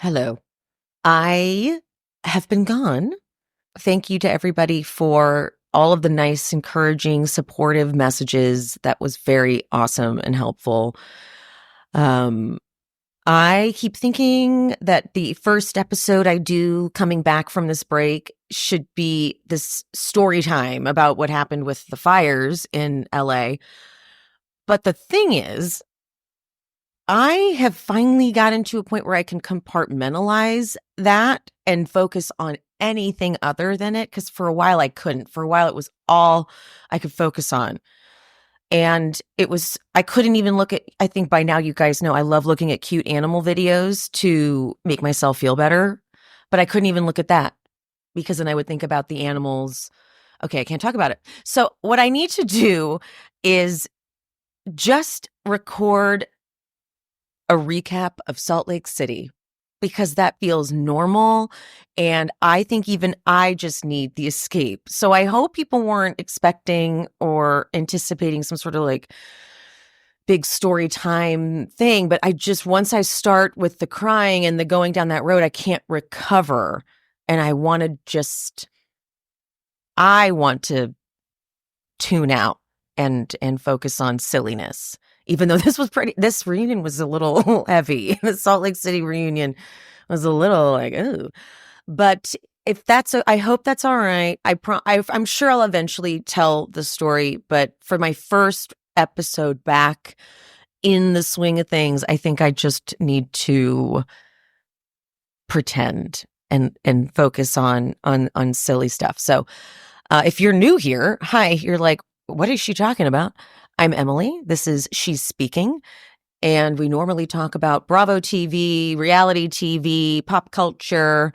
Hello. I have been gone. Thank you to everybody for all of the nice, encouraging, supportive messages. That was very awesome and helpful. Um, I keep thinking that the first episode I do coming back from this break should be this story time about what happened with the fires in LA. But the thing is, I have finally gotten to a point where I can compartmentalize that and focus on anything other than it. Because for a while I couldn't. For a while it was all I could focus on. And I couldn't even look at, I think by now you guys know I love looking at cute animal videos to make myself feel better. But I couldn't even look at that because then I would think about the animals. Okay, I can't talk about it. So what I need to do is just record a recap of Salt Lake City because that feels normal. And I think even I just need the escape. So I hope people weren't expecting or anticipating some sort of like big story time thing. But once I start with the crying and the going down that road, I can't recover. And I want to tune out and focus on silliness. Even though this reunion was a little heavy. The Salt Lake City reunion was a little like, ooh. But I hope that's all right. I'm sure I'll eventually tell the story. But for my first episode back in the swing of things, I think I just need to pretend and focus on silly stuff. So if you're new here, hi, you're like, what is she talking about? I'm Emily. This is She's Speaking. And we normally talk about Bravo TV, reality TV, pop culture.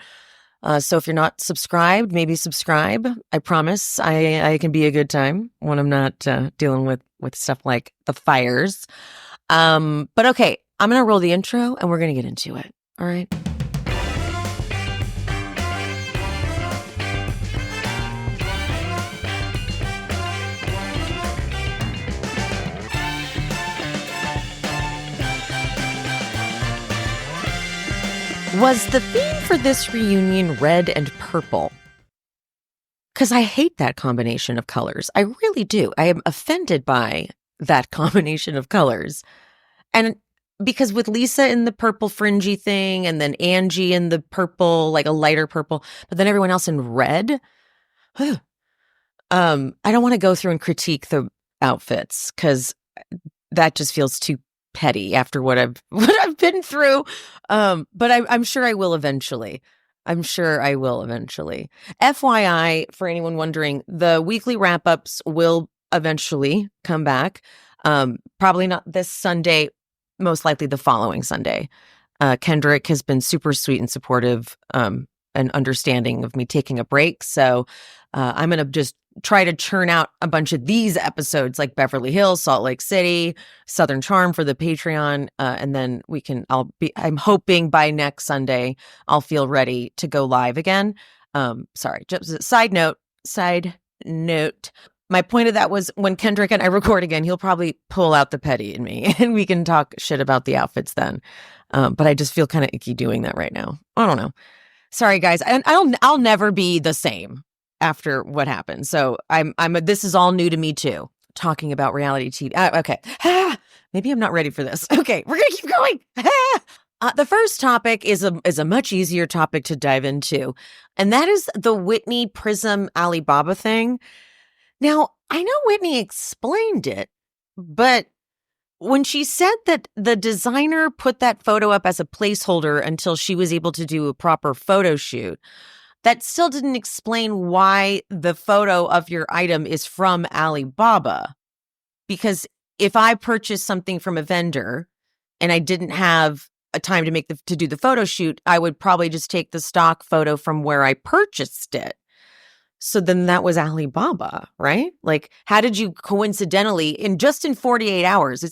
So if you're not subscribed, maybe subscribe. I promise I can be a good time when I'm not dealing with stuff like the fires. But okay, I'm going to roll the intro and we're going to get into it. All right. Was the theme for this reunion red and purple? Because I hate that combination of colors. I really do. I am offended by that combination of colors. And because with Lisa in the purple fringy thing and then Angie in the purple, like a lighter purple, but then everyone else in red. I don't want to go through and critique the outfits because that just feels too petty after what I've been through. But I'm sure I will eventually. FYI, for anyone wondering, the weekly wrap-ups will eventually come back. Probably not this Sunday, most likely the following Sunday. Kendrick has been super sweet and supportive and understanding of me taking a break. So I'm going to just try to churn out a bunch of these episodes like Beverly Hills, Salt Lake City, Southern Charm for the Patreon. And then I'm hoping by next Sunday, I'll feel ready to go live again. Sorry, just side note. My point of that was when Kendrick and I record again, he'll probably pull out the petty in me and we can talk shit about the outfits then. But I just feel kind of icky doing that right now. I don't know. Sorry guys. And I'll never be the same after what happened. So this is all new to me too. Talking about reality TV. Okay. Maybe I'm not ready for this. Okay. We're going to keep going. The first topic is a much easier topic to dive into. And that is the Whitney Prism Alibaba thing. Now, I know Whitney explained it, but when she said that the designer put that photo up as a placeholder until she was able to do a proper photo shoot, that still didn't explain why the photo of your item is from Alibaba. Because if I purchased something from a vendor and I didn't have a time to do the photo shoot, I would probably just take the stock photo from where I purchased it. So then that was Alibaba, right? Like, how did you coincidentally in 48 hours?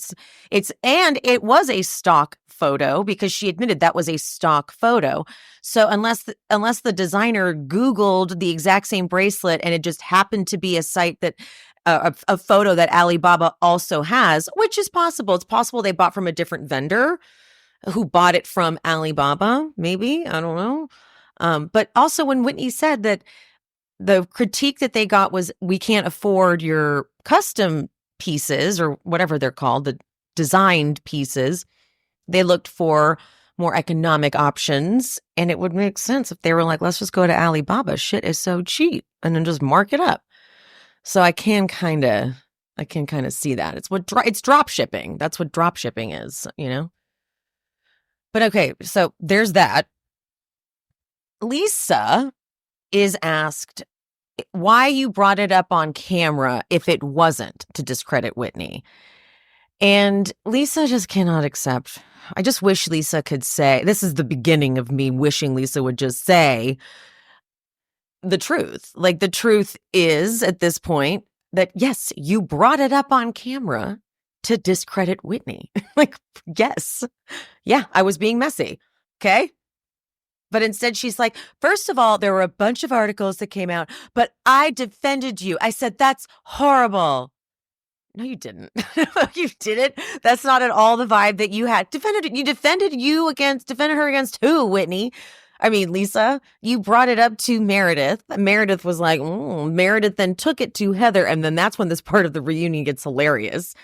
And it was a stock photo because she admitted that was a stock photo. So unless the designer Googled the exact same bracelet and it just happened to be a site that a photo that Alibaba also has, which is possible. It's possible they bought from a different vendor who bought it from Alibaba, maybe. I don't know. But also when Whitney said that the critique that they got was, we can't afford your custom pieces or whatever they're called, the designed pieces. They looked for more economic options, and it would make sense if they were like, let's just go to Alibaba. Shit is so cheap, and then just mark it up. So I can kind of see that. It's drop shipping. That's what drop shipping is, you know? But okay, so there's that. Lisa is asked why you brought it up on camera if it wasn't to discredit Whitney. And Lisa just cannot accept. I just wish Lisa could say, this is the beginning of me wishing Lisa would just say the truth. Like, the truth is, at this point, that yes, you brought it up on camera to discredit Whitney. Like, yes. Yeah, I was being messy. Okay. But instead she's like, first of all, there were a bunch of articles that came out, but I defended you. I said, that's horrible. No, you didn't. You didn't. That's not at all the vibe that you had. You defended her against who, Whitney? I mean, Lisa, you brought it up to Meredith. Meredith was like, Meredith then took it to Heather. And then that's when this part of the reunion gets hilarious.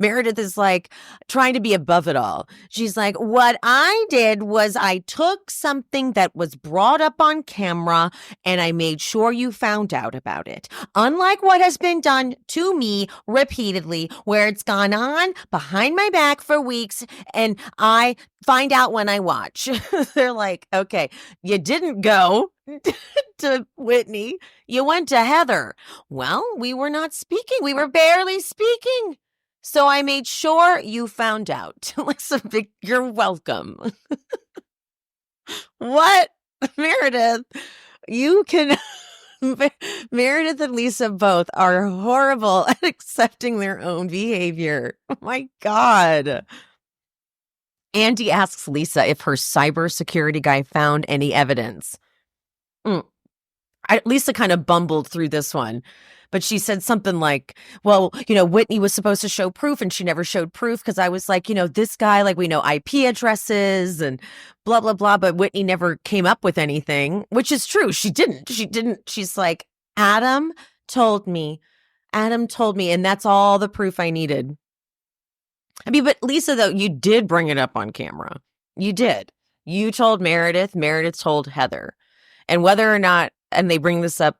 Meredith is like trying to be above it all. She's like, what I did was I took something that was brought up on camera and I made sure you found out about it. Unlike what has been done to me repeatedly, where it's gone on behind my back for weeks and I find out when I watch. They're like, okay, you didn't go to Whitney. You went to Heather. Well, we were not speaking. We were barely speaking. So I made sure you found out. You're welcome. What? Meredith, you can... Meredith and Lisa both are horrible at accepting their own behavior. Oh my God. Andy asks Lisa if her cybersecurity guy found any evidence. Lisa kind of bumbled through this one. But she said something like, well, Whitney was supposed to show proof and she never showed proof because I was like, this guy, like, we know IP addresses and blah, blah, blah. But Whitney never came up with anything, which is true. She didn't. She's like, Adam told me. And that's all the proof I needed. I mean, but Lisa, though, you did bring it up on camera. You did. You told Meredith. Meredith told Heather. And whether or not, and they bring this up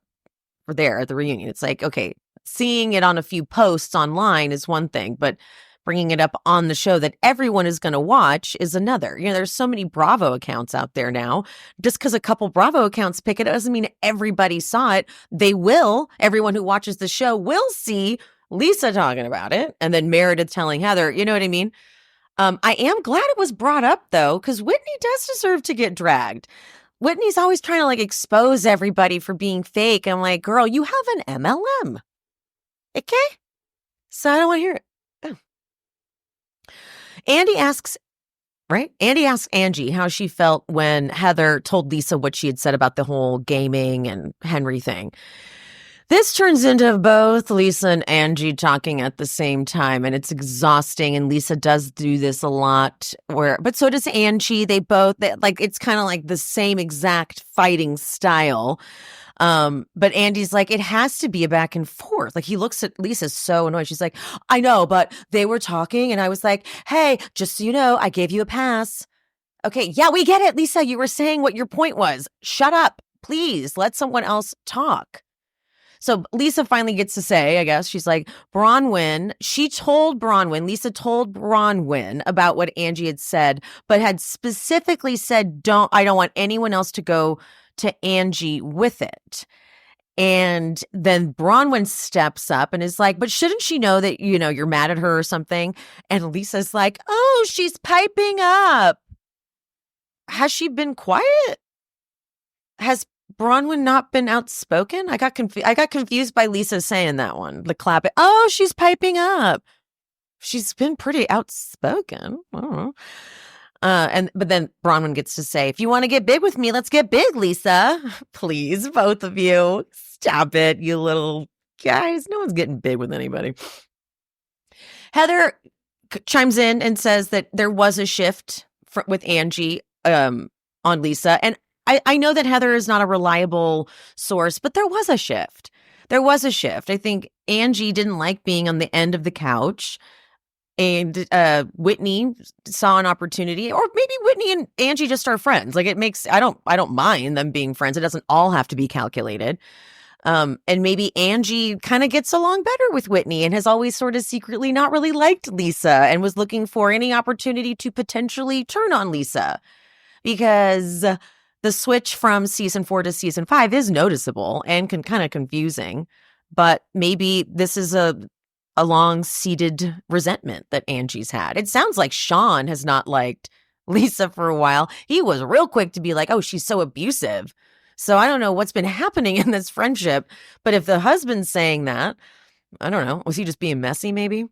there at the reunion, it's like, okay, seeing it on a few posts online is one thing, but bringing it up on the show that everyone is going to watch is another. There's so many Bravo accounts out there now. Just because a couple Bravo accounts pick it doesn't mean everybody saw it. Everyone who watches the show will see Lisa talking about it and then Meredith telling Heather, you know what I mean? I am glad it was brought up, though, because Whitney does deserve to get dragged. Whitney's always trying to expose everybody for being fake. I'm like, girl, you have an MLM. Okay? So I don't want to hear it. Oh. Andy asks Angie how she felt when Heather told Lisa what she had said about the whole gaming and Henry thing. This turns into both Lisa and Angie talking at the same time, and it's exhausting. And Lisa does do this a lot, but so does Angie. It's kind of like the same exact fighting style. But Andy's like, it has to be a back and forth. Like, he looks at Lisa so annoyed. She's like, I know, but they were talking, and I was like, hey, just so you know, I gave you a pass. Okay, yeah, we get it, Lisa. You were saying what your point was. Shut up, please. Let someone else talk. So Lisa finally gets to say, I guess, she's like, Lisa told Bronwyn about what Angie had said, but had specifically said, I don't want anyone else to go to Angie with it. And then Bronwyn steps up and is like, but shouldn't she know that, you're mad at her or something? And Lisa's like, oh, she's piping up. Has she been quiet? Has Bronwyn not been outspoken? I got confused by Lisa saying that one. The clap. Oh, she's piping up. She's been pretty outspoken. I don't know. But then Bronwyn gets to say, if you want to get big with me, let's get big, Lisa. Please, both of you. Stop it, you little guys. No one's getting big with anybody. Heather chimes in and says that there was a shift with Angie on Lisa. And I know that Heather is not a reliable source, but there was a shift. There was a shift. I think Angie didn't like being on the end of the couch. And Whitney saw an opportunity, or maybe Whitney and Angie just are friends. Like, it makes, I don't mind them being friends. It doesn't all have to be calculated. And maybe Angie kind of gets along better with Whitney and has always sort of secretly not really liked Lisa and was looking for any opportunity to potentially turn on Lisa, because the switch from season 4 to season 5 is noticeable and kind of confusing. But maybe this is a long-seated resentment that Angie's had. It sounds like Sean has not liked Lisa for a while. He was real quick to be like, oh, she's so abusive. So I don't know what's been happening in this friendship. But if the husband's saying that, I don't know. Was he just being messy maybe?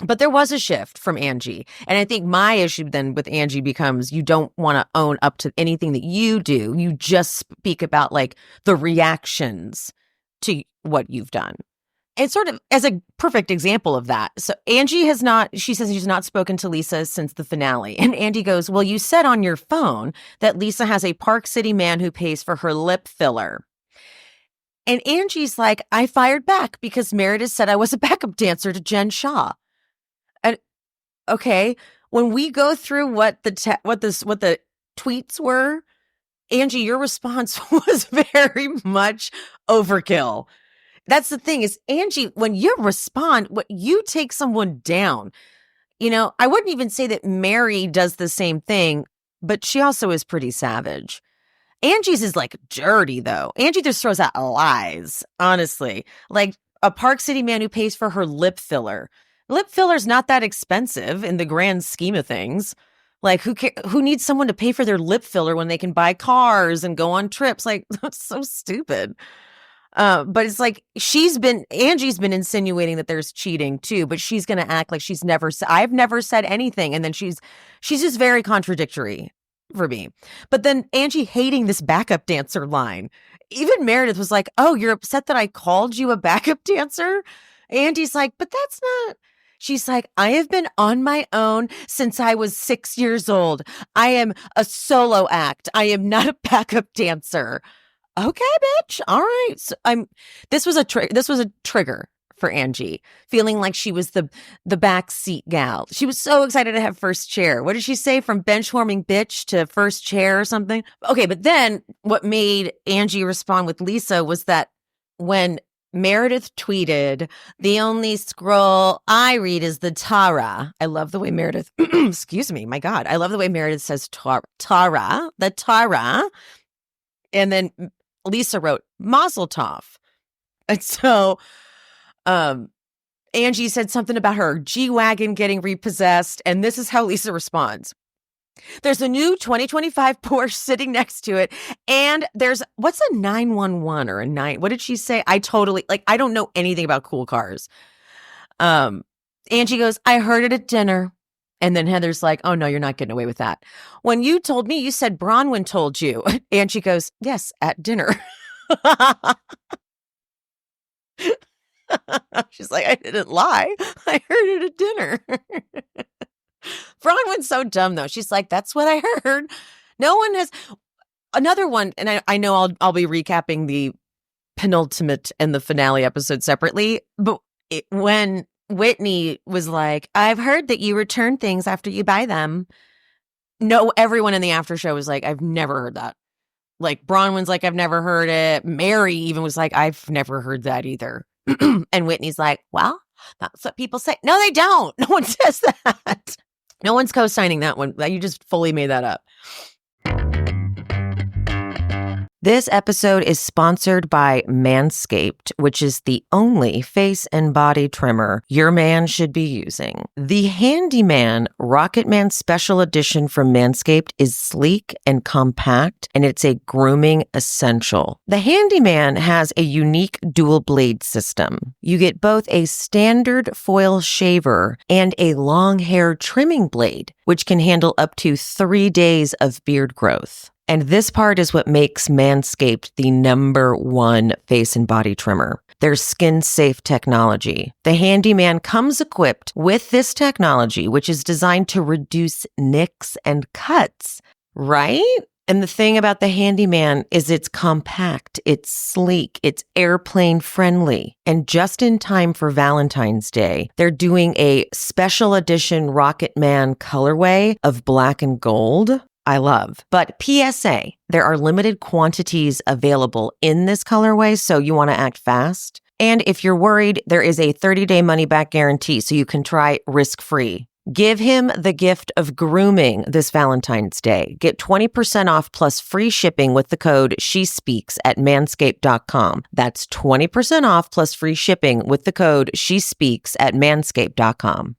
But there was a shift from Angie. And I think my issue then with Angie becomes, you don't want to own up to anything that you do. You just speak about like the reactions to what you've done. And sort of as a perfect example of that. So Angie she says she's not spoken to Lisa since the finale. And Andy goes, well, you said on your phone that Lisa has a Park City man who pays for her lip filler. And Angie's like, I fired back because Meredith said I was a backup dancer to Jen Shaw. And okay, when we go through what the tweets were, Angie, your response was very much overkill. That's the thing is, Angie, when you respond, what you take someone down, I wouldn't even say that Mary does the same thing, but she also is pretty savage. Angie's is like dirty though. Angie just throws out lies, honestly. Like a Park City man who pays for her lip filler. Lip filler's not that expensive in the grand scheme of things. Like who needs someone to pay for their lip filler when they can buy cars and go on trips? Like, that's so stupid. But it's like Angie's been insinuating that there's cheating too, but she's going to act like I've never said anything. And then she's just very contradictory for me. But then Angie hating this backup dancer line. Even Meredith was like, oh, you're upset that I called you a backup dancer? Andy's like, but that's not. She's like, I have been on my own since I was 6 years old. I am a solo act. I am not a backup dancer. Okay, bitch. All right. So this was a trigger for Angie, feeling like she was the backseat gal. She was so excited to have first chair. What did she say? From bench warming bitch to first chair or something? Okay, but then what made Angie respond with Lisa was that when Meredith tweeted, the only scroll I read is the Tara. I love the way Meredith, excuse me, my God. I love the way Meredith says Tara, the Tara. And then Lisa wrote Mazel Tov. And so Angie said something about her G-Wagon getting repossessed. And this is how Lisa responds. There's a new 2025 Porsche sitting next to it. And what's a 911 or a 9? What did she say? I don't know anything about cool cars. Angie goes, I heard it at dinner. And then Heather's like, oh, no, you're not getting away with that. When you told me, you said Bronwyn told you. And she goes, yes, at dinner. She's like, I didn't lie. I heard it at dinner. Bronwyn's so dumb, though. She's like, that's what I heard. No one has. Another one, and I know I'll be recapping the penultimate and the finale episode separately. But when Whitney was like, I've heard that you return things after you buy them. No, everyone in the after show was like, I've never heard that. Like Bronwyn's like, I've never heard it. Mary even was like, I've never heard that either. And Whitney's like, well, that's what people say. No, they don't. No one says that. No one's co-signing that one. You just fully made that up. This episode is sponsored by Manscaped, which is the only face and body trimmer your man should be using. The Handyman Rocketman Special Edition from Manscaped is sleek and compact, and it's a grooming essential. The Handyman has a unique dual blade system. You get both a standard foil shaver and a long hair trimming blade, which can handle up to 3 days of beard growth. And this part is what makes Manscaped the #1 face and body trimmer. their skin-safe technology. The Handyman comes equipped with this technology, which is designed to reduce nicks and cuts, right? And the thing about the Handyman is it's compact, it's sleek, it's airplane friendly. And just in time for Valentine's Day, they're doing a special edition Rocket Man colorway of black and gold. I love. But PSA, there are limited quantities available in this colorway, so you want to act fast. And if you're worried, there is a 30-day money-back guarantee, so you can try risk-free. Give him the gift of grooming this Valentine's Day. Get 20% off plus free shipping with the code SHESPEAKS at manscaped.com. That's 20% off plus free shipping with the code SHESPEAKS at manscaped.com.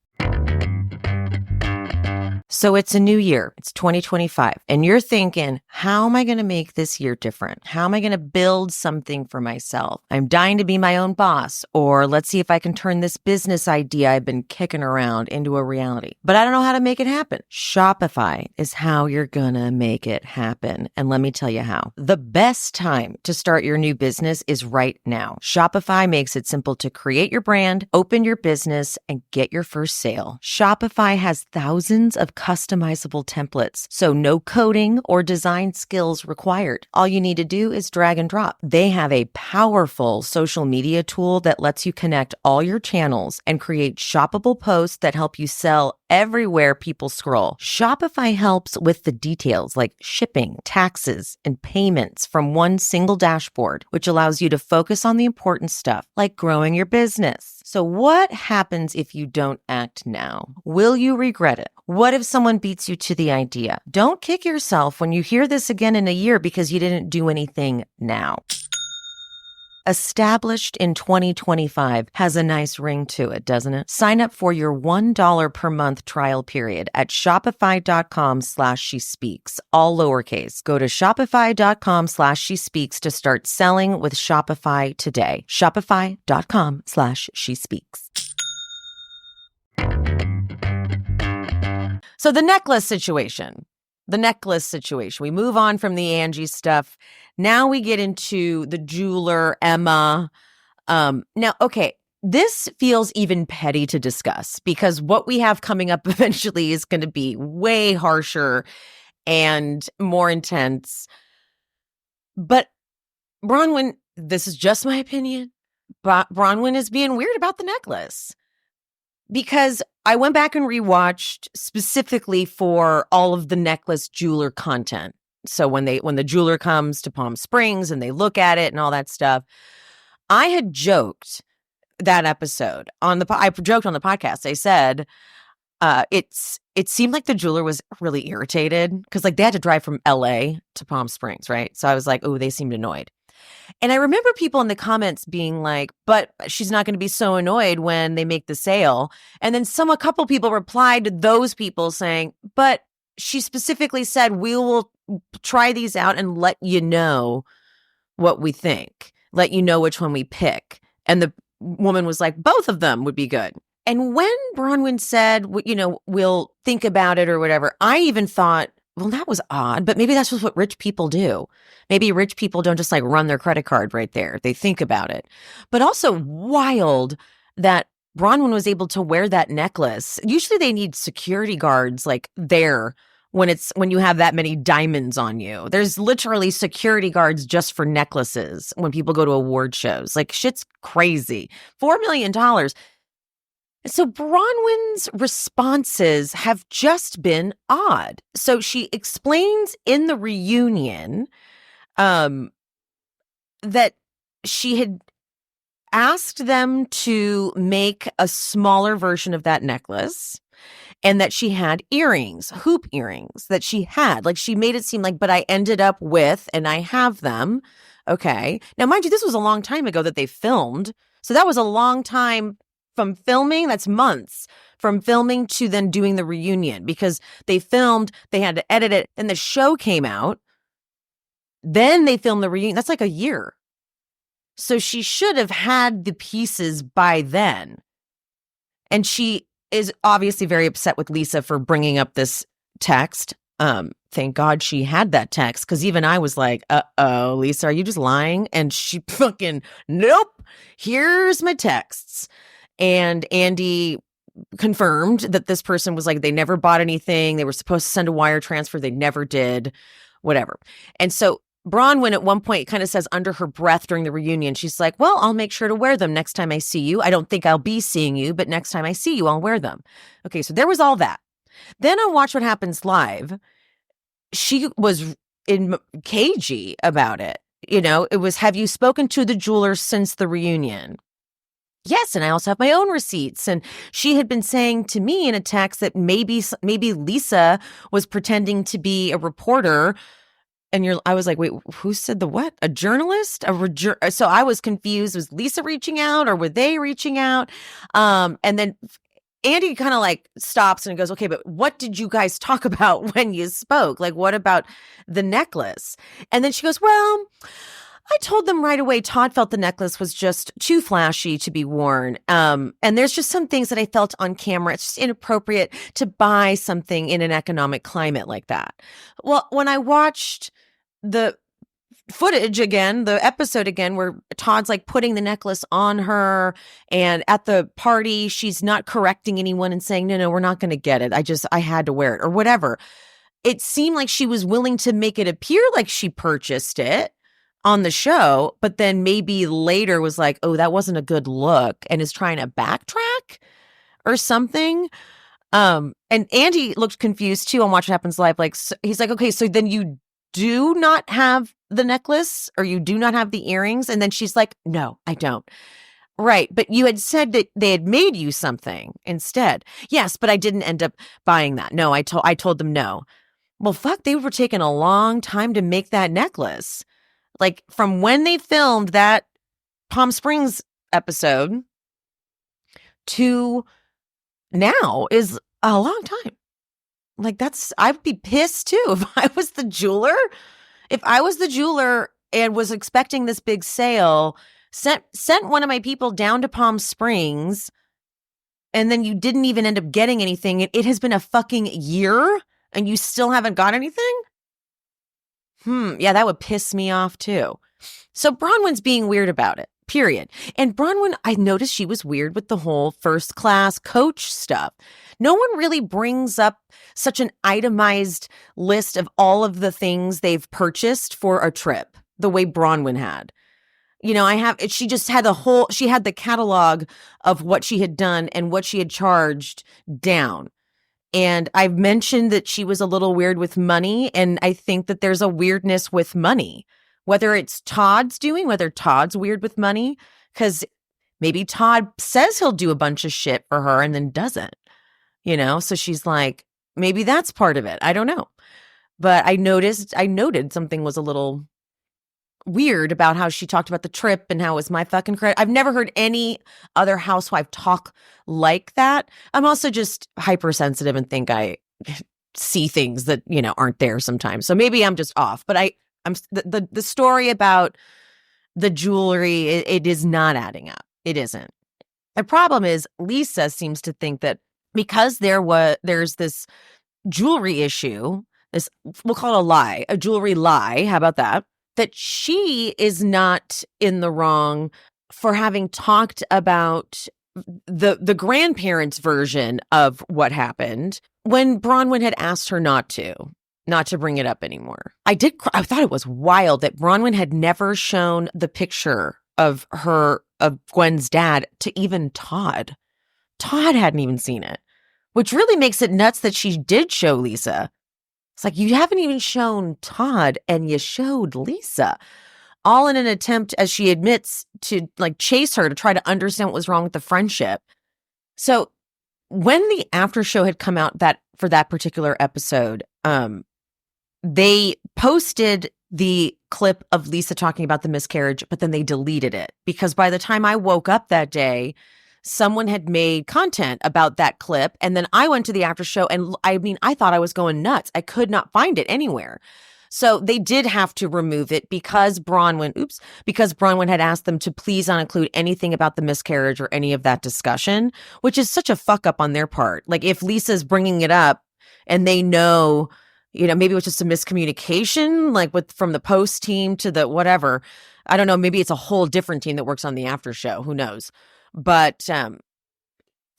So it's a new year. It's 2025. And you're thinking, how am I going to make this year different? How am I going to build something for myself? I'm dying to be my own boss. Or let's see if I can turn this business idea I've been kicking around into a reality. But I don't know how to make it happen. Shopify is how you're going to make it happen. And let me tell you how. The best time to start your new business is right now. Shopify makes it simple to create your brand, open your business, and get your first sale. Shopify has thousands of customizable templates, so no coding or design skills required. All you need to do is drag and drop. They have a powerful social media tool that lets you connect all your channels and create shoppable posts that help you sell everywhere people scroll. Shopify helps with the details like shipping, taxes, and payments from one single dashboard, which allows you to focus on the important stuff like growing your business. So what happens if you don't act now? Will you regret it? What if someone beats you to the idea? Don't kick yourself when you hear this again in a year because you didn't do anything now. Established in 2025 has a nice ring to it, doesn't it? Sign up for your $1 per month trial period at shopify.com/shespeaks, all lowercase. Go to shopify.com/shespeaks to start selling with Shopify today. Shopify.com/shespeaks. So the necklace situation. We move on from the Angie stuff. Now we get into the jeweler, Emma. Now, okay, this feels even petty to discuss because what we have coming up eventually is going to be way harsher and more intense. But Bronwyn, this is just my opinion, but Bronwyn is being weird about the necklace. Because I went back and rewatched specifically for all of the necklace jeweler content. So when the jeweler comes to Palm Springs and they look at it and all that stuff, I had joked that episode I joked on the podcast. I said, it seemed like the jeweler was really irritated because like they had to drive from LA to Palm Springs, right? So I was like, oh, they seemed annoyed. And I remember people in the comments being like, but she's not going to be so annoyed when they make the sale. And then a couple people replied to those people saying, but she specifically said, we will try these out and let you know what we think, let you know which one we pick. And the woman was like, both of them would be good. And when Bronwyn said, we'll think about it or whatever, I even thought, well, that was odd, but maybe that's just what rich people do. Maybe rich people don't just like run their credit card right there. They think about it. But also wild that Bronwyn was able to wear that necklace. Usually they need security guards like there when you have that many diamonds on you. There's literally security guards just for necklaces when people go to award shows. Like shit's crazy. $4 million. So Bronwyn's responses have just been odd. So she explains in the reunion that she had asked them to make a smaller version of that necklace and that she had earrings, hoop earrings that she had. Like she made it seem like, but I ended up with, and I have them. Okay. Now, mind you, this was a long time ago that they filmed. So that was a long time from filming. That's months from filming to then doing the reunion because they filmed, they had to edit it, and the show came out. Then they filmed the reunion. That's like a year. So she should have had the pieces by then. And she is obviously very upset with Lisa for bringing up this text, thank God she had that text, because even I was like, uh-oh, Lisa, are you just lying? And she fucking, nope, here's my texts. And Andy confirmed that this person was like, they never bought anything. They were supposed to send a wire transfer. They never did, whatever. And so Bronwyn at one point kind of says under her breath during the reunion, she's like, well, I'll make sure to wear them next time I see you. I don't think I'll be seeing you, but next time I see you, I'll wear them. Okay, so there was all that. Then on Watch What Happens Live, she was cagey about it. You know, it was, have you spoken to the jeweler since the reunion? Yes, and I also have my own receipts. And she had been saying to me in a text that maybe Lisa was pretending to be a reporter. And I was like, wait, who said the what? A journalist? So I was confused. Was Lisa reaching out or were they reaching out? And then Andy kind of like stops and goes, okay, but what did you guys talk about when you spoke? Like, what about the necklace? And then she goes, well, I told them right away Todd felt the necklace was just too flashy to be worn. And there's just some things that I felt on camera. It's just inappropriate to buy something in an economic climate like that. Well, when I watched the footage again, the episode again, where Todd's like putting the necklace on her and at the party, she's not correcting anyone and saying, no, we're not going to get it. I had to wear it or whatever. It seemed like she was willing to make it appear like she purchased it on the show, but then maybe later was like, oh, that wasn't a good look and is trying to backtrack or something. And Andy looked confused too on Watch What Happens Live. Like, so he's like, okay, so then you do not have the necklace or you do not have the earrings? And then she's like, no, I don't. Right. But you had said that they had made you something instead. Yes, but I didn't end up buying that. No, I told them no. Well, fuck, they were taking a long time to make that necklace. Like from when they filmed that Palm Springs episode to now is a long time. Like I'd be pissed too if I was the jeweler. If I was the jeweler and was expecting this big sale, sent one of my people down to Palm Springs, and then you didn't even end up getting anything. It has been a fucking year and you still haven't got anything? Yeah, that would piss me off too. So Bronwyn's being weird about it, period. And Bronwyn, I noticed she was weird with the whole first class coach stuff. No one really brings up such an itemized list of all of the things they've purchased for a trip, the way Bronwyn had. You know, she just had she had the catalog of what she had done and what she had charged down. And I've mentioned that she was a little weird with money. And I think that there's a weirdness with money, whether it's Todd's doing, whether Todd's weird with money, because maybe Todd says he'll do a bunch of shit for her and then doesn't, you know? So she's like, maybe that's part of it. I don't know. But I noted something was a little weird about how she talked about the trip and how it was my fucking credit. I've never heard any other housewife talk like that. I'm also just hypersensitive and think I see things that, you know, aren't there sometimes. So maybe I'm just off, but I'm the story about the jewelry, it is not adding up. It isn't. The problem is Lisa seems to think that because there's this jewelry issue, we'll call it a lie, a jewelry lie. How about that? That she is not in the wrong for having talked about the grandparents' version of what happened when Bronwyn had asked her not to bring it up anymore. I thought it was wild that Bronwyn had never shown the picture of Gwen's dad to even Todd. Todd hadn't even seen it, which really makes it nuts that she did show Lisa. It's like, you haven't even shown Todd and you showed Lisa, all in an attempt, as she admits, to like chase her to try to understand what was wrong with the friendship. So when the after show had come out for that particular episode, they posted the clip of Lisa talking about the miscarriage, but then they deleted it because by the time I woke up that day, someone had made content about that clip. And then I went to the after show and I thought I was going nuts. I could not find it anywhere. So they did have to remove it because Bronwyn had asked them to please not include anything about the miscarriage or any of that discussion, which is such a fuck up on their part. Like if Lisa's bringing it up and they know maybe it was just a miscommunication, like from the post team to the whatever. I don't know. Maybe it's a whole different team that works on the after show. Who knows? But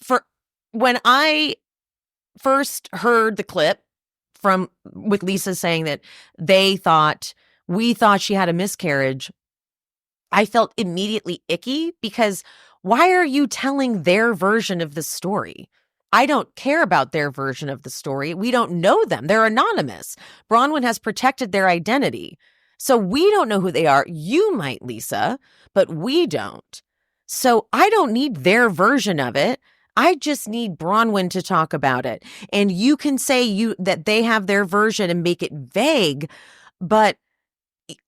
for when I first heard the clip with Lisa saying that we thought she had a miscarriage, I felt immediately icky because why are you telling their version of the story? I don't care about their version of the story. We don't know them. They're anonymous. Bronwyn has protected their identity. So we don't know who they are. You might, Lisa, but we don't. So I don't need their version of it. I just need Bronwyn to talk about it. And you can say that they have their version and make it vague. But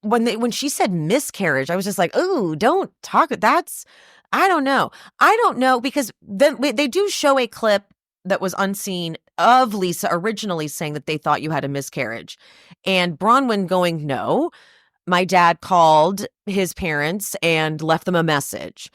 when she said miscarriage, I was just like, oh, don't talk. I don't know. I don't know, because then they do show a clip that was unseen of Lisa originally saying that they thought you had a miscarriage. And Bronwyn going, no, my dad called his parents and left them a message.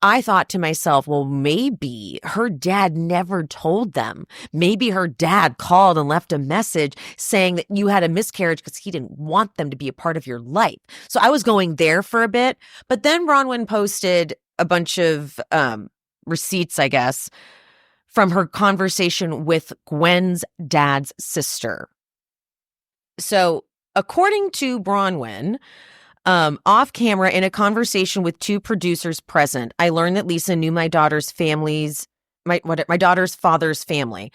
I thought to myself, well, maybe her dad never told them. Maybe her dad called and left a message saying that you had a miscarriage because he didn't want them to be a part of your life. So I was going there for a bit. But then Bronwyn posted a bunch of receipts, I guess, from her conversation with Gwen's dad's sister. So according to Bronwyn, off camera in a conversation with two producers present, I learned that Lisa knew my daughter's daughter's father's family.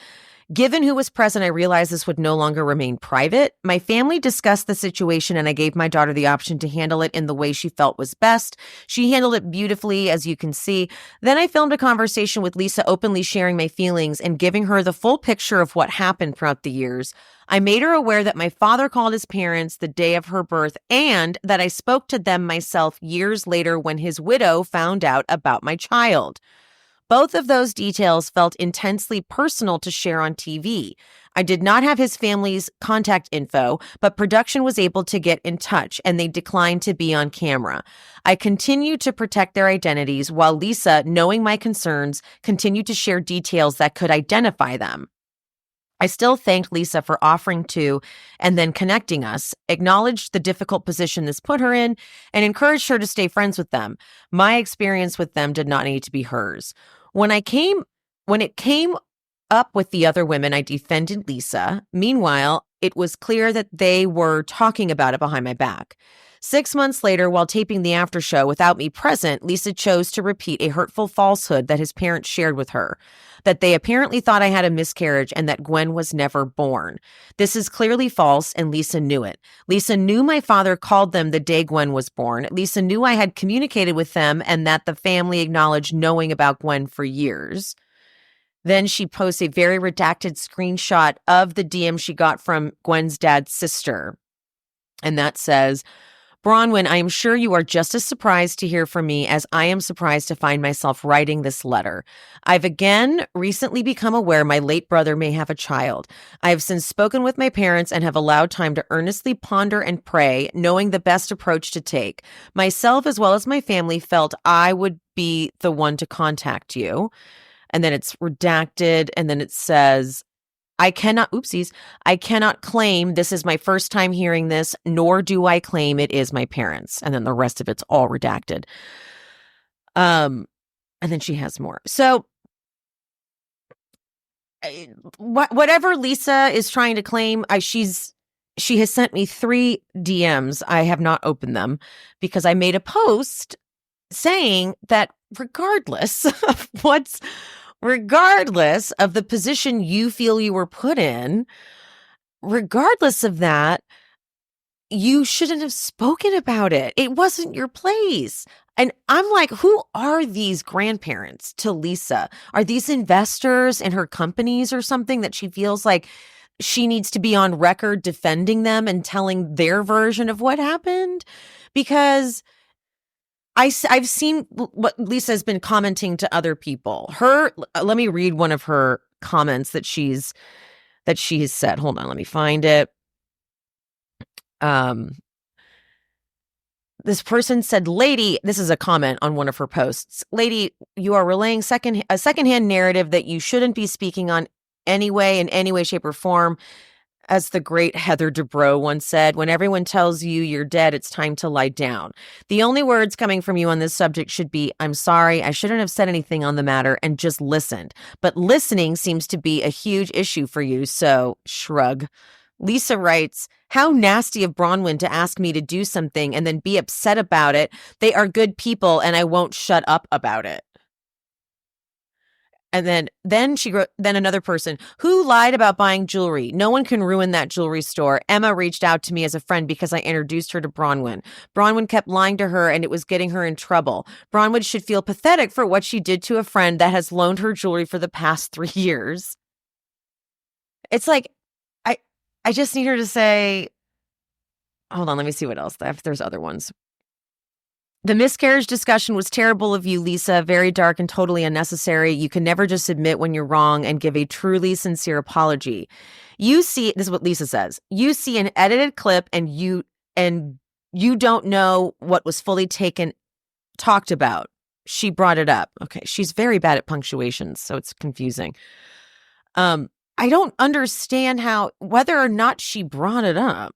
Given who was present, I realized this would no longer remain private. My family discussed the situation, and I gave my daughter the option to handle it in the way she felt was best. She handled it beautifully, as you can see. Then I filmed a conversation with Lisa, openly sharing my feelings and giving her the full picture of what happened throughout the years. I made her aware that my father called his parents the day of her birth and that I spoke to them myself years later when his widow found out about my child. Both of those details felt intensely personal to share on TV. I did not have his family's contact info, but production was able to get in touch, and they declined to be on camera. I continued to protect their identities, while Lisa, knowing my concerns, continued to share details that could identify them. I still thanked Lisa for offering to and then connecting us, acknowledged the difficult position this put her in, and encouraged her to stay friends with them. My experience with them did not need to be hers. When it came up with the other women, I defended Lisa. Meanwhile, it was clear that they were talking about it behind my back. 6 months later, while taping the after show without me present, Lisa chose to repeat a hurtful falsehood that his parents shared with her, that they apparently thought I had a miscarriage and that Gwen was never born. This is clearly false, and Lisa knew it. Lisa knew my father called them the day Gwen was born. Lisa knew I had communicated with them and that the family acknowledged knowing about Gwen for years. Then she posts a very redacted screenshot of the DM she got from Gwen's dad's sister. And that says, Bronwyn, I am sure you are just as surprised to hear from me as I am surprised to find myself writing this letter. I've again recently become aware my late brother may have a child. I have since spoken with my parents and have allowed time to earnestly ponder and pray, knowing the best approach to take. Myself, as well as my family, felt I would be the one to contact you. And then it's redacted, and then it says, I cannot claim this is my first time hearing this, nor do I claim it is my parents. And then the rest of it's all redacted. And then she has more. So whatever Lisa is trying to claim, she has sent me 3 DMs. I have not opened them because I made a post saying that regardless of the position you feel you were put in, regardless of that, you shouldn't have spoken about it. It wasn't your place. And I'm like, who are these grandparents to Lisa? Are these investors in her companies or something that she feels like she needs to be on record defending them and telling their version of what happened? Because I've seen what Lisa has been commenting to other people. Let me read one of her comments that she has said. Hold on, let me find it. This person said, "Lady," this is a comment on one of her posts. "Lady, you are relaying a secondhand narrative that you shouldn't be speaking on anyway, in any way, shape, or form. As the great Heather Dubrow once said, when everyone tells you you're dead, it's time to lie down. The only words coming from you on this subject should be, I'm sorry, I shouldn't have said anything on the matter and just listened. But listening seems to be a huge issue for you, so shrug. Lisa writes, how nasty of Bronwyn to ask me to do something and then be upset about it. They are good people and I won't shut up about it. And then she wrote, then another person who lied about buying jewelry. No one can ruin that jewelry store. Emma reached out to me as a friend because I introduced her to Bronwyn. Bronwyn kept lying to her and it was getting her in trouble. Bronwyn should feel pathetic for what she did to a friend that has loaned her jewelry for the past 3 years. It's like, I just need her to say, hold on, let me see what else. If there's other ones. The miscarriage discussion was terrible of you, Lisa. Very dark and totally unnecessary. You can never just admit when you're wrong and give a truly sincere apology. This is what Lisa says. You see an edited clip and you don't know what was fully talked about. She brought it up. Okay. She's very bad at punctuations, so it's confusing. I don't understand whether or not she brought it up.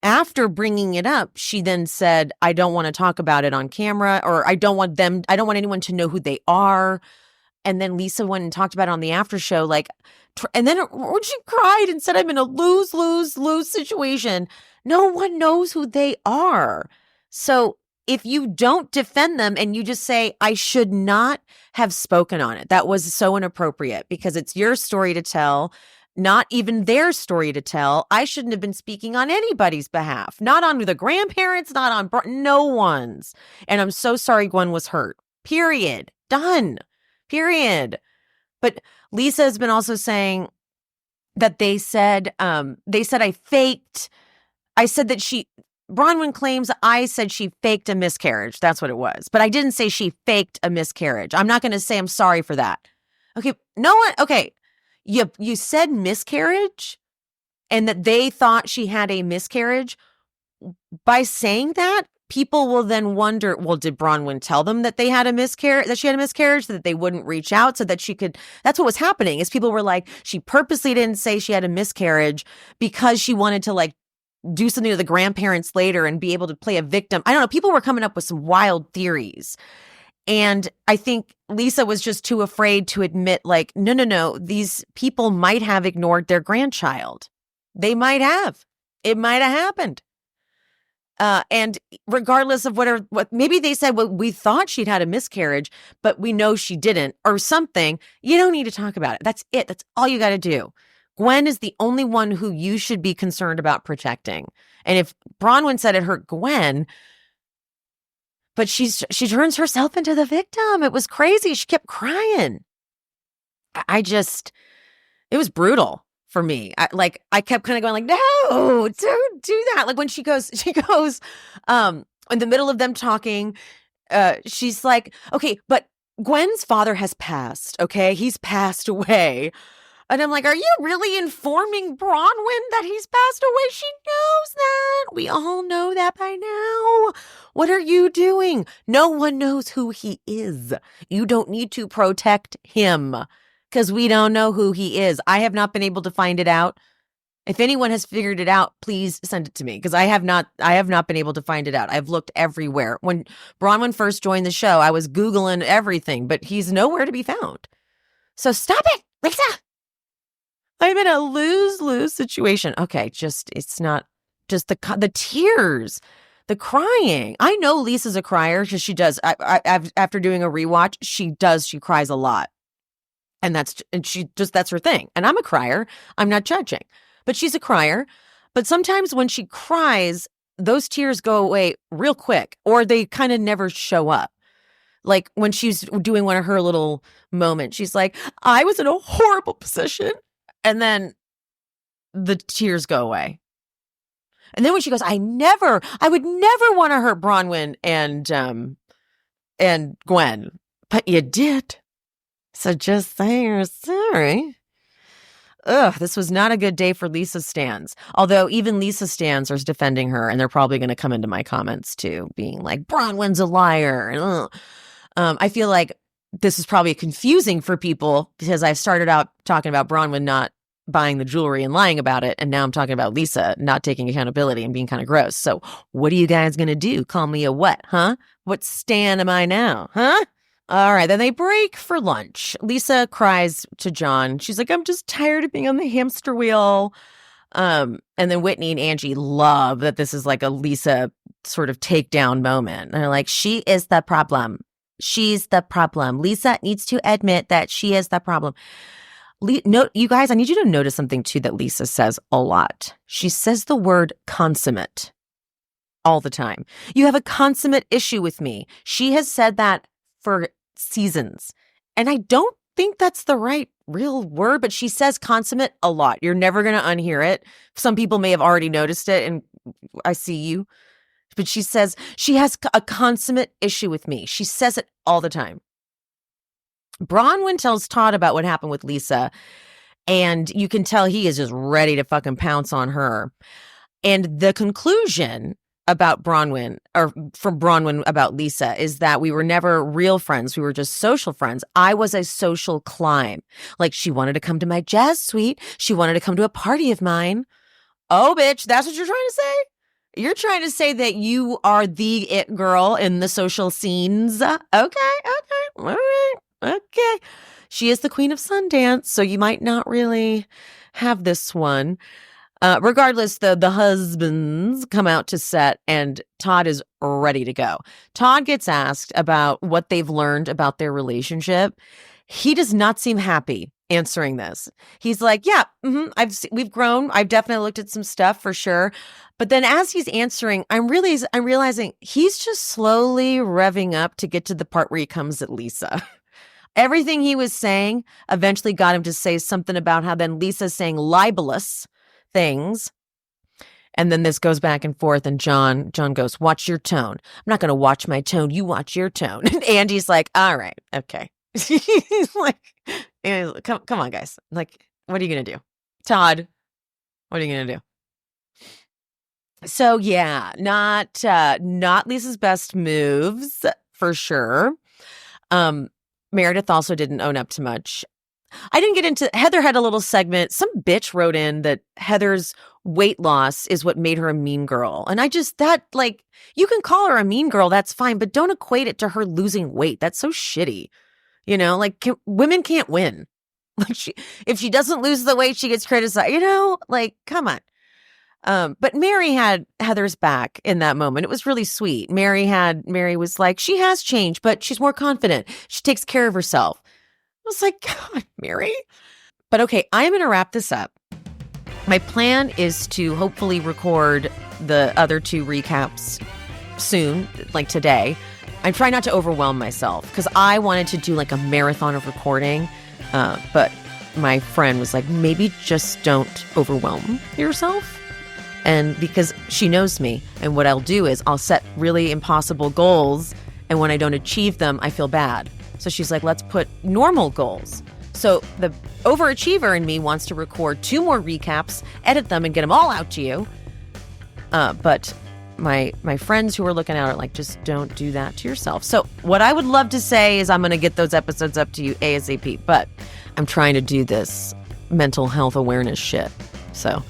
After bringing it up, she then said, I don't want to talk about it on camera, or I don't want anyone to know who they are. And then Lisa went and talked about it on the after show, and then she cried and said, I'm in a lose situation. No one knows who they are. So if you don't defend them and you just say, I should not have spoken on it, that was so inappropriate because it's your story to tell. Not even their story to tell. I shouldn't have been speaking on anybody's behalf. Not on the grandparents, not on no one's. And I'm so sorry Gwen was hurt. Period. Done. Period. But Lisa has been also saying that they said I faked. I said that Bronwyn claims I said she faked a miscarriage. That's what it was. But I didn't say she faked a miscarriage. I'm not going to say I'm sorry for that. Okay. No one. Okay. You said miscarriage and that they thought she had a miscarriage. By saying that, people will then wonder, well, did Bronwyn tell them that she had a miscarriage, so that they wouldn't reach out so that she could, that's what was happening is people were like, she purposely didn't say she had a miscarriage because she wanted to do something to the grandparents later and be able to play a victim. I don't know. People were coming up with some wild theories. And I think Lisa was just too afraid to admit, no, these people might have ignored their grandchild. They might have. It might have happened. And regardless of what maybe they said, well, we thought she'd had a miscarriage, but we know she didn't or something. You don't need to talk about it. That's it. That's all you got to do. Gwen is the only one who you should be concerned about protecting. And if Bronwyn said it hurt Gwen, but she turns herself into the victim. It was crazy. She kept crying. It was brutal for me. I kept kind of going no, don't do that. When she goes, in the middle of them talking, she's like, okay, but Gwen's father has passed. Okay. He's passed away. And I'm like, are you really informing Bronwyn that he's passed away? She knows that. We all know that by now. What are you doing? No one knows who he is. You don't need to protect him because we don't know who he is. I have not been able to find it out. If anyone has figured it out, please send it to me because I have not been able to find it out. I've looked everywhere. When Bronwyn first joined the show, I was Googling everything, but he's nowhere to be found. So stop it, Lisa. I'm in a lose-lose situation. Okay, it's not just the tears, the crying. I know Lisa's a crier because she does. After doing a rewatch, she cries a lot. And that's her thing. And I'm a crier. I'm not judging, but she's a crier. But sometimes when she cries, those tears go away real quick or they kind of never show up. Like when she's doing one of her little moments, she's like, I was in a horrible position. And then the tears go away. And then when she goes, I would never want to hurt Bronwyn and Gwen, but you did. So just say you're sorry. Ugh, this was not a good day for Lisa stans. Although even Lisa stans are defending her, and they're probably going to come into my comments too, being like, Bronwyn's a liar. I feel like this is probably confusing for people because I started out talking about Bronwyn not buying the jewelry and lying about it. And now I'm talking about Lisa not taking accountability and being kind of gross. So what are you guys going to do? Call me a what, huh? What stan am I now, huh? All right, then they break for lunch. Lisa cries to John. She's like, I'm just tired of being on the hamster wheel. And then Whitney and Angie love that this is like a Lisa sort of takedown moment. And they're like, she is the problem. She's the problem. Lisa needs to admit that she is the problem. No, you guys, I need you to notice something too that Lisa says a lot. She says the word consummate all the time. You have a consummate issue with me. She has said that for seasons. And I don't think that's the right real word, but she says consummate a lot. You're never going to unhear it. Some people may have already noticed it, and I see you. But she says she has a consummate issue with me. She says it all the time. Bronwyn tells Todd about what happened with Lisa, and you can tell he is just ready to fucking pounce on her. And the conclusion about Bronwyn, or from Bronwyn about Lisa, is that we were never real friends. We were just social friends. I was a social climb. Like, she wanted to come to my jazz suite. She wanted to come to a party of mine. Oh, bitch, that's what you're trying to say? You're trying to say that you are the it girl in the social scenes. Okay, all right, okay. She is the queen of Sundance, so you might not really have this one. Regardless, the husbands come out to set and Todd is ready to go. Todd gets asked about what they've learned about their relationship. He does not seem happy answering this. He's like, yeah, we've grown. I've definitely looked at some stuff for sure. But then as he's answering, I'm realizing he's just slowly revving up to get to the part where he comes at Lisa. Everything he was saying eventually got him to say something about how then Lisa's saying libelous things. And then this goes back and forth, and John goes, watch your tone. I'm not going to watch my tone. You watch your tone. And Andy's like, all right, okay. He's like, come on, guys. Like, what are you going to do? Todd, what are you going to do? So yeah, not Lisa's best moves for sure. Meredith also didn't own up to much. I didn't get into, Heather had a little segment. Some bitch wrote in that Heather's weight loss is what made her a mean girl. And you can call her a mean girl, that's fine, but don't equate it to her losing weight. That's so shitty. You know, like women can't win. Like if she doesn't lose the weight, she gets criticized, like, come on. But Mary had Heather's back in that moment. It was really sweet. Mary was like, she has changed, but she's more confident. She takes care of herself. I was like, God, Mary. But okay, I'm going to wrap this up. My plan is to hopefully record the other two recaps soon, like today. I'm trying not to overwhelm myself because I wanted to do like a marathon of recording. But my friend was like, maybe just don't overwhelm yourself. And because she knows me, and what I'll do is I'll set really impossible goals. And when I don't achieve them, I feel bad. So she's like, let's put normal goals. So the overachiever in me wants to record 2 more recaps, edit them, and get them all out to you. But my friends who are looking out are like, just don't do that to yourself. So what I would love to say is I'm going to get those episodes up to you ASAP. But I'm trying to do this mental health awareness shit. So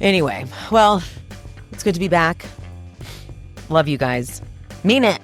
anyway, well, it's good to be back. Love you guys. Mean it.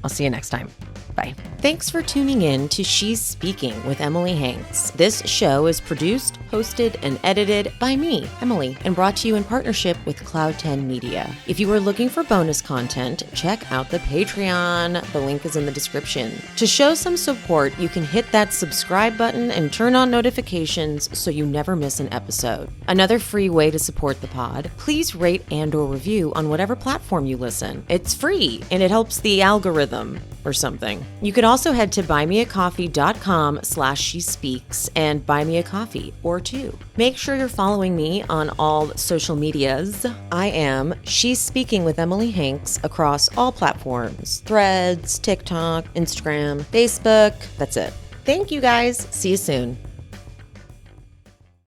I'll see you next time. Bye. Thanks for tuning in to She's Speaking with Emily Hanks. This show is produced, hosted, and edited by me, Emily, and brought to you in partnership with Cloud 10 Media. If you are looking for bonus content, check out the Patreon. The link is in the description. To show some support, you can hit that subscribe button and turn on notifications so you never miss an episode. Another free way to support the pod, please rate and/or review on whatever platform you listen. It's free, and it helps the algorithm or something. You could also head to buymeacoffee.com/shespeaks and buy me a coffee or 2. Make sure you're following me on all social medias. I am She's Speaking with Emily Hanks across all platforms: Threads, TikTok, Instagram, Facebook. That's it. Thank you guys. See you soon.